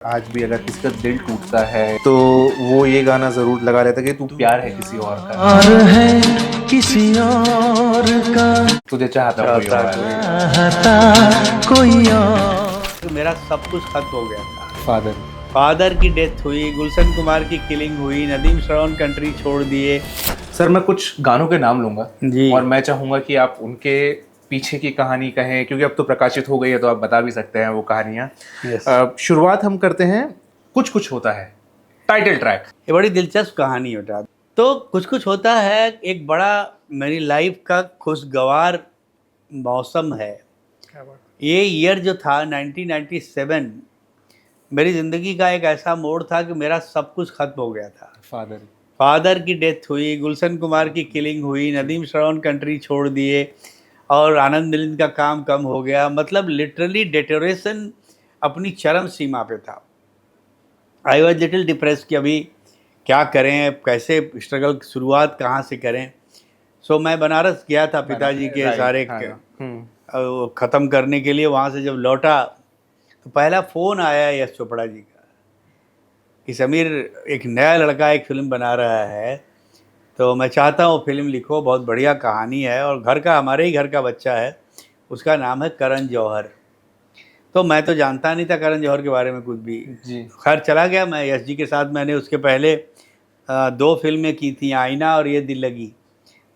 आज भी अगर किसी का दिल टूटता है तो वो ये गाना जरूर लगा लेता कि तू प्यार है किसी और का, और है किसी और का, तुझे चाहता कोई चाहता और। कोई चाहता कोई और। मेरा सब कुछ खत्म हो गया था। फादर। फादर की डेथ हुई, गुलशन कुमार की किलिंग हुई, नदीम श्रवण कंट्री छोड़ दिए। सर मैं कुछ गानों के नाम लूंगा जी। और मैं चाहूंगा कि आप उनके पीछे की कहानी कहें, क्योंकि अब तो प्रकाशित हो गई है तो आप बता भी सकते हैं वो कहानियाँ। यस। शुरुआत हम करते हैं कुछ कुछ होता है, टाइटल ट्रैक। ये बड़ी दिलचस्प कहानी होता। तो कुछ कुछ होता है एक बड़ा मेरी लाइफ का खुशगवार मौसम है। ये ईयर जो था 1997 मेरी ज़िंदगी का एक ऐसा मोड़ था कि मेरा सब कुछ खत्म हो गया था। फादर। फादर की डेथ हुई, गुलशन कुमार की किलिंग हुई, नदीम श्रवण कंट्री छोड़ दिए और आनंद मिलिंद का काम कम हो गया। मतलब लिटरली डेटोरेशन अपनी चरम सीमा पे था। आई वॉज लिटिल डिप्रेस कि अभी क्या करें, कैसे स्ट्रगल, शुरुआत कहाँ से करें। सो मैं बनारस गया था पिताजी के सारे ख़त्म करने के लिए। वहाँ से जब लौटा तो पहला फ़ोन आया यश चोपड़ा जी का कि समीर एक नया लड़का एक फ़िल्म बना रहा है, तो मैं चाहता हूँ फ़िल्म लिखो, बहुत बढ़िया कहानी है और घर का, हमारे ही घर का बच्चा है, उसका नाम है करण जौहर। तो मैं तो जानता नहीं था करण जौहर के बारे में कुछ भी। जी। खैर चला गया मैं यश जी के साथ। मैंने उसके पहले 2 फिल्में की थी, आईना और ये दिल लगी।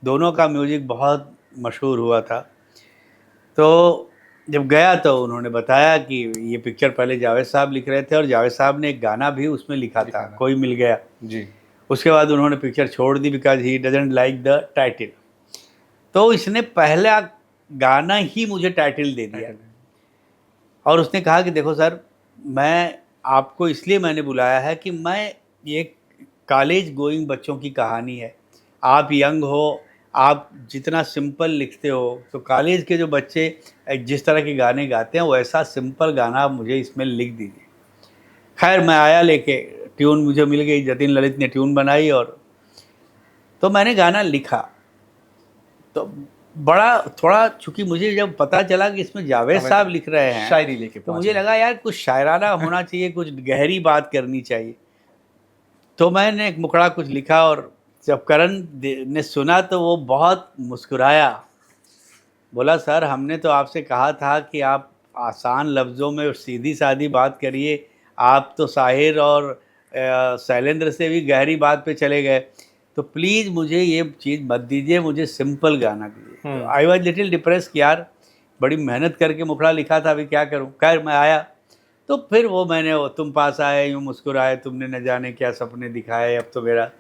दोनों का म्यूज़िक बहुत मशहूर हुआ था। तो जब गया तो उन्होंने बताया कि ये पिक्चर पहले जावेद साहब लिख रहे थे और जावेद साहब ने एक गाना भी उसमें लिखा था, कोई मिल गया। जी। उसके बाद उन्होंने पिक्चर छोड़ दी because he doesn't like the title. तो इसने पहला गाना ही मुझे टाइटल दे दिया और उसने कहा कि देखो सर, मैं आपको इसलिए मैंने बुलाया है कि मैं ये कॉलेज गोइंग बच्चों की कहानी है। आप यंग हो, आप जितना सिंपल लिखते हो, तो कॉलेज के जो बच्चे जिस तरह के गाने गाते हैं वैसा सिंपल गाना आप मुझे इसमें लिख दीजिए। खैर मैं आया लेके, ट्यून मुझे मिल गई, जतिन ललित ने ट्यून बनाई और तो मैंने गाना लिखा। तो बड़ा थोड़ा, चूँकि मुझे जब पता चला कि इसमें जावेद साहब लिख रहे हैं, शायरी लेके तो मुझे लगा यार कुछ शायराना होना चाहिए, कुछ गहरी बात करनी चाहिए। तो मैंने एक मुखड़ा कुछ लिखा और जब करण ने सुना तो वो बहुत मुस्कुराया। बोला सर, हमने तो आपसे कहा था कि आप आसान लफ्ज़ों में और सीधी सादी बात करिए, आप तो साहिर और शैलेंद्र से भी गहरी बात पे चले गए, तो प्लीज़ मुझे ये चीज़ मत दीजिए, मुझे सिंपल गाना दीजिए। आई वॉज लिटिल डिप्रेस कि यार बड़ी मेहनत करके मुखड़ा लिखा था, अभी क्या करूँ। खैर मैं आया तो फिर वो मैंने वो तुम पास आए यूँ मुस्कुराए, तुमने न जाने क्या सपने दिखाए, अब तो मेरा।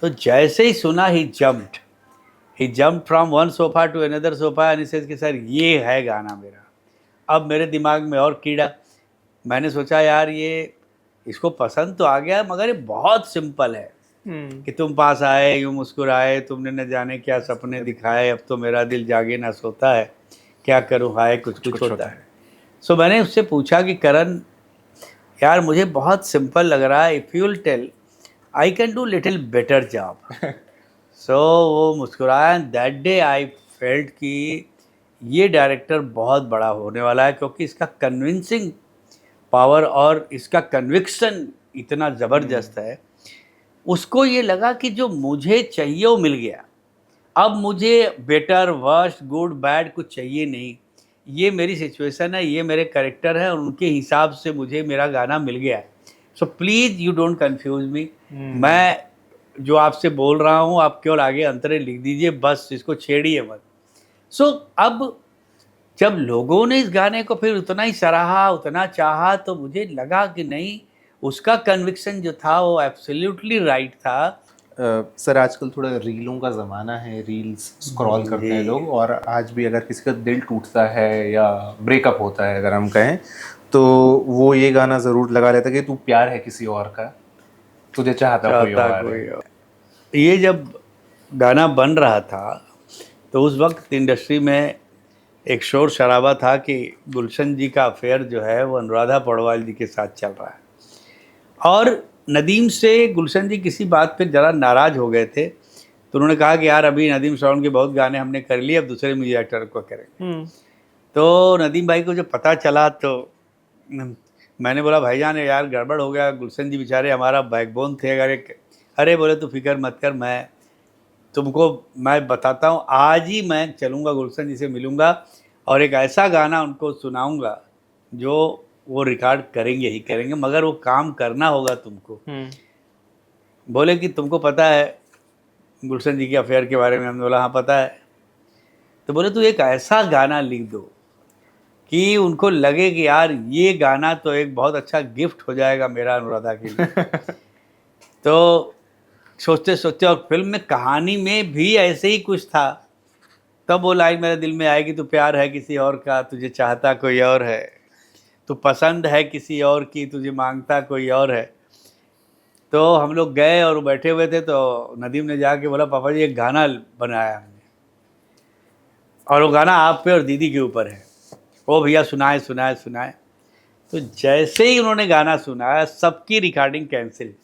तो जैसे ही सुना he jumped from one sofa to another sofa and says कि सर ये है गाना मेरा। अब मेरे दिमाग में और कीड़ा। मैंने सोचा यार ये इसको पसंद तो आ गया, मगर ये बहुत सिंपल है कि तुम पास आए यूँ मुस्कुराए, तुमने न जाने क्या सपने दिखाए, अब तो मेरा दिल जागे ना सोता है, क्या करूँ हाय कुछ कुछ होता है। सो मैंने उससे पूछा कि करण यार मुझे बहुत सिंपल लग रहा है, if you will tell I can do little better job. So वो मुस्कुराया and that day I felt कि ये डायरेक्टर बहुत बड़ा होने वाला है, क्योंकि इसका कन्विंसिंग पावर और इसका कन्विक्शन इतना ज़बरदस्त है। उसको ये लगा कि जो मुझे चाहिए वो मिल गया। अब मुझे बेटर, वर्स्ट, गुड, बैड कुछ चाहिए नहीं। ये मेरी सिचुएशन है, ये मेरे कैरेक्टर है और उनके हिसाब से मुझे मेरा गाना मिल गया है। So please you don't confuse me. मैं जो आपसे बोल रहा हूँ आप केवल आगे अंतरे लिख दीजिए, बस इसको छेड़िए मत। सो अब जब लोगों ने इस गाने को फिर उतना ही सराहा, उतना चाहा, तो मुझे लगा कि नहीं, उसका कन्विक्शन जो था वो एब्सोल्युटली राइट था। सर आजकल थोड़ा रीलों का ज़माना है, रील्स स्क्रॉल करते हैं लोग, और आज भी अगर किसी का दिल टूटता है या ब्रेकअप होता है अगर हम कहें, तो वो ये गाना ज़रूर लगा लेता कि तू प्यार है किसी और का, तुझे चाहता कोई और। ये जब गाना बन रहा था तो उस वक्त इंडस्ट्री में एक शोर शराबा था कि गुलशन जी का अफेयर जो है वो अनुराधा पौडवाल जी के साथ चल रहा है और नदीम से गुलशन जी किसी बात पे ज़रा नाराज़ हो गए थे। तो उन्होंने कहा कि यार अभी नदीम श्रवण के बहुत गाने हमने कर लिए, अब दूसरे म्यूजिक डायरेक्टर को करेंगे। तो नदीम भाई को जब पता चला तो मैंने बोला भाईजान यार गड़बड़ हो गया, गुलशन जी बेचारे हमारा बैकबोन थे, अरे बोले तू फिक्र मत कर, मैं तुमको मैं बताता हूँ, आज ही मैं चलूँगा गुलशन जी से मिलूँगा और एक ऐसा गाना उनको सुनाऊँगा जो वो रिकॉर्ड करेंगे ही करेंगे, मगर वो काम करना होगा तुमको। बोले कि तुमको पता है गुलशन जी के अफेयर के बारे में? हमने बोला हाँ पता है। तो बोले तू एक ऐसा गाना लिख दो कि उनको लगे कि यार ये गाना तो एक बहुत अच्छा गिफ्ट हो जाएगा मेरा अनुराधा के लिए। तो सोचते सोचते, और फिल्म में कहानी में भी ऐसे ही कुछ था, तब वो लाइन मेरे दिल में आएगी, तू प्यार है किसी और का, तुझे चाहता कोई और है, तू पसंद है किसी और की, तुझे मांगता कोई और है। तो हम लोग गए और वो बैठे हुए थे, तो नदीम ने जाके बोला पापा जी एक गाना बनाया हमने, और वो गाना आप पे और दीदी के ऊपर है, वो भैया सुनाए सुनाए सुनाए। तो जैसे ही उन्होंने गाना सुनाया सबकी रिकॉर्डिंग कैंसिल,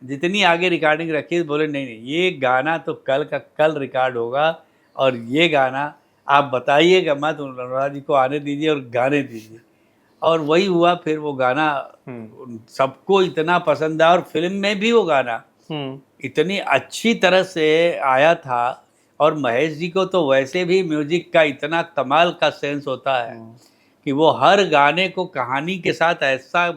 जितनी आगे रिकॉर्डिंग रखी, बोले नहीं नहीं ये गाना तो कल का कल रिकॉर्ड होगा, और ये गाना आप बताइएगा मत, अनुराधा जी को आने दीजिए और गाने दीजिए। और वही हुआ, फिर वो गाना सबको इतना पसंद आया, और फिल्म में भी वो गाना इतनी अच्छी तरह से आया था। और महेश जी को तो वैसे भी म्यूजिक का इतना कमाल का सेंस होता है कि वो हर गाने को कहानी के साथ ऐसा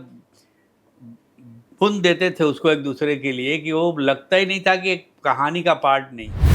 बुन देते थे उसको एक दूसरे के लिए कि वो लगता ही नहीं था कि एक कहानी का पार्ट नहीं।